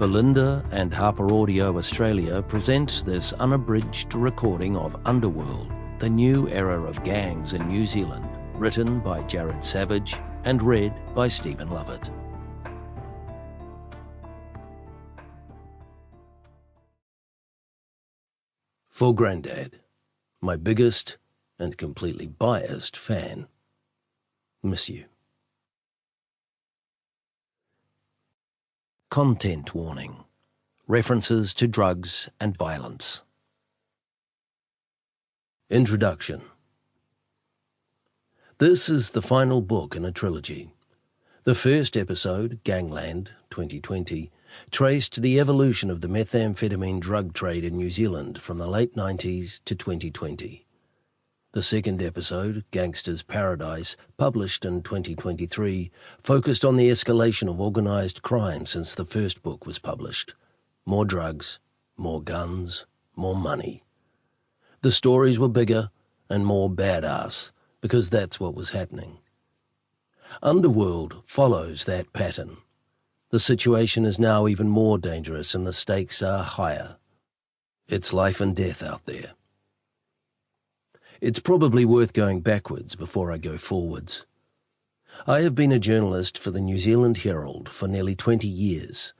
Belinda and HarperAudio Australia present this unabridged recording of Underworld, the new era of gangs in New Zealand, written by Jared Savage and read by Stephen Lovatt. For Grandad, my biggest and completely biased fan. Miss you. Content warning. References to drugs and violence. Introduction. This is the final book in a trilogy. The first episode, Gangland, 2020, traced the evolution of the methamphetamine drug trade in New Zealand from the late 90s to 2020. The second episode, Gangsters' Paradise, published in 2023, focused on the escalation of organised crime since the first book was published. More drugs, more guns, more money. The stories were bigger and more badass, because that's what was happening. Underworld follows that pattern. The situation is now even more dangerous and the stakes are higher. It's life and death out there. It's probably worth going backwards before I go forwards. I have been a journalist for the New Zealand Herald for nearly 20 years.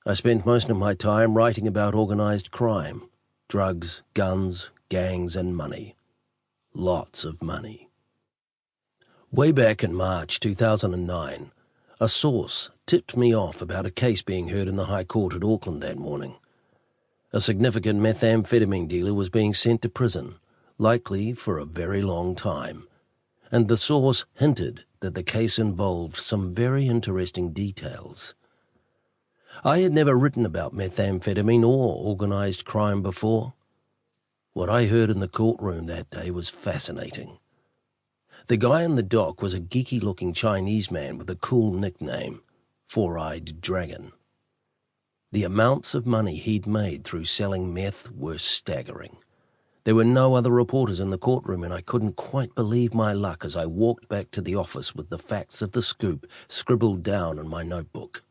I spent most of my time writing about organised crime, drugs, guns, gangs and money. Lots of money. Way back in March 2009, a source tipped me off about a case being heard in the High Court at Auckland that morning. A significant methamphetamine dealer was being sent to prison, likely for a very long time, and the source hinted that the case involved some very interesting details. I had never written about methamphetamine or organised crime before. What I heard in the courtroom that day was fascinating. The guy in the dock was a geeky-looking Chinese man with a cool nickname, Four-Eyed Dragon. The amounts of money he'd made through selling meth were staggering. There were no other reporters in the courtroom, and I couldn't quite believe my luck as I walked back to the office with the facts of the scoop scribbled down in my notebook.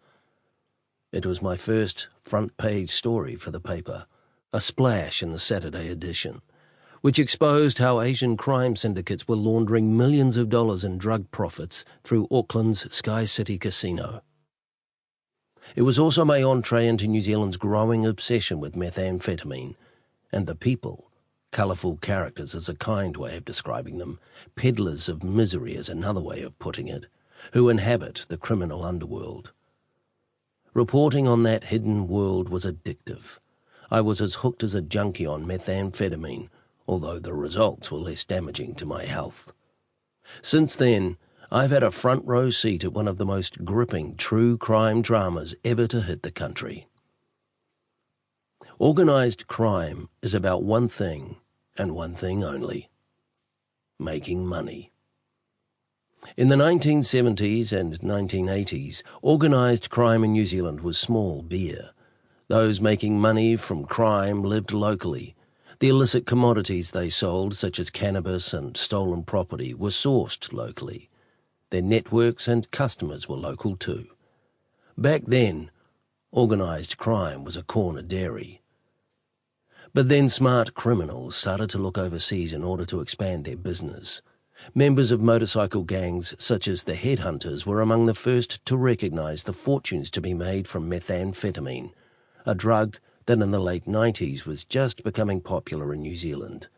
It was my first front-page story for the paper, a splash in the Saturday edition, which exposed how Asian crime syndicates were laundering millions of dollars in drug profits through Auckland's Sky City Casino. It was also my entree into New Zealand's growing obsession with methamphetamine, and the people. Colourful characters is a kind way of describing them, peddlers of misery is another way of putting it, who inhabit the criminal underworld. Reporting on that hidden world was addictive. I was as hooked as a junkie on methamphetamine, although the results were less damaging to my health. Since then, I've had a front row seat at one of the most gripping true crime dramas ever to hit the country. Organised crime is about one thing, and one thing only: making money. In the 1970s and 1980s, organised crime in New Zealand was small beer. Those making money from crime lived locally. The illicit commodities they sold, such as cannabis and stolen property, were sourced locally. Their networks and customers were local too. Back then, organised crime was a corner dairy. But then smart criminals started to look overseas in order to expand their business. Members of motorcycle gangs such as the Headhunters were among the first to recognise the fortunes to be made from methamphetamine, a drug that in the late 90s was just becoming popular in New Zealand.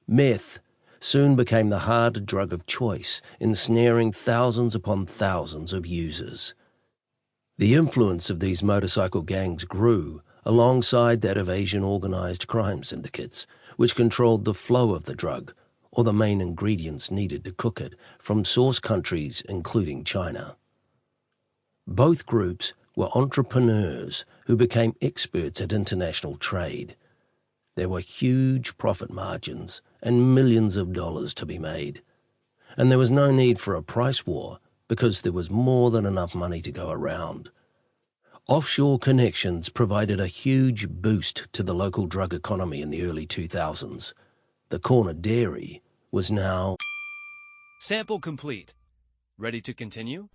Meth soon became the hard drug of choice, ensnaring thousands upon thousands of users. The influence of these motorcycle gangs grew, alongside that of Asian organised crime syndicates, which controlled the flow of the drug, or the main ingredients needed to cook it, from source countries including China. Both groups were entrepreneurs who became experts at international trade. There were huge profit margins and millions of dollars to be made. And there was no need for a price war because there was more than enough money to go around. Offshore connections provided a huge boost to the local drug economy in the early 2000s. The corner dairy was now... Sample complete. Ready to continue?